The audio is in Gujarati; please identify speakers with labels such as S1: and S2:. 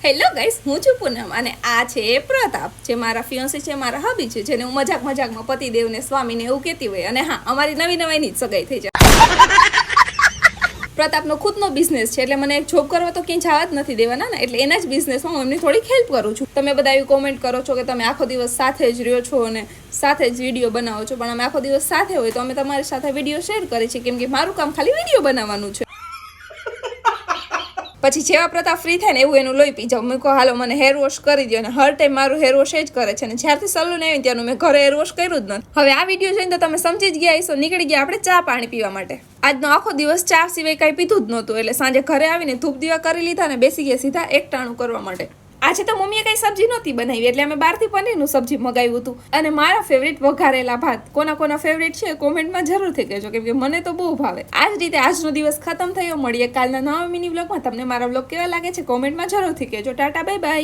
S1: હેલો ગાઈસ, હું છું પૂનમ અને આ છે પ્રતાપ, જે મારા ફિયોન્સી છે, મારા હબી છે, જેને હું મજાકમાં પતિદેવને સ્વામીને એવું કહેતી હોય. અને હા, અમારી નવી જ સગાઈ થઈ જાય. પ્રતાપનો ખુદનો બિઝનેસ છે, એટલે મને એક જોબ કરવા તો ક્યાંય જવા જ નથી દેવાના ને, એટલે એના જ બિઝનેસમાં હું એમની થોડીક હેલ્પ કરું છું. તમે બધા એવી કોમેન્ટ કરો છો કે તમે આખો દિવસ સાથે જ રહ્યો છો અને સાથે જ વિડીયો બનાવો છો, પણ અમે આખો દિવસ સાથે હોય તો અમે તમારી સાથે વિડીયો શેર કરીએ છીએ, કેમ કે મારું કામ ખાલી વિડીયો બનાવવાનું છે. પછી જેવા પ્રતાપ ફ્રી થાય ને એવું એનું લોહી પી જાવ. મેં કહો હાલો મને હેર વોશ કરી દો, અને હર ટાઈમ મારું હેર વોશ જ કરે છે. અને જ્યારથી સલૂન આવી ત્યારનું મેં ઘરે હેર વોશ કર્યું જ નથી. હવે આ વિડીયો જોઈને તો તમે સમજી જ ગયા હશો, નીકળી ગયા આપણે ચા પાણી પીવા માટે. આજનો આખો દિવસ ચા સિવાય કાંઈ પીધું જ નહોતું, એટલે સાંજે ઘરે આવીને ધૂપ દીવા કરી લીધા અને બેસી ગયા સીધા એકટાણું કરવા માટે. આજે તો મમ્મીએ કઈ સબ્જી નહોતી બનાવી, એટલે અમે બહારથી પનીરનું સબ્જી મગાવ્યું હતું. અને મારા ફેવરિટ વઘારેલા ભાત. કોના ફેવરિટ છે કોમેન્ટમાં જરૂરથી કહેજો, કેમ કે મને તો બહુ ભાવે. આ જ રીતે આજનો દિવસ ખતમ થયો. મળીએ કાલના નવા મિની વ્લોગમાં. તમને મારા વ્લોગ કેવા લાગે છે કોમેન્ટમાં જરૂરથી કહેજો. Tata, bye bye.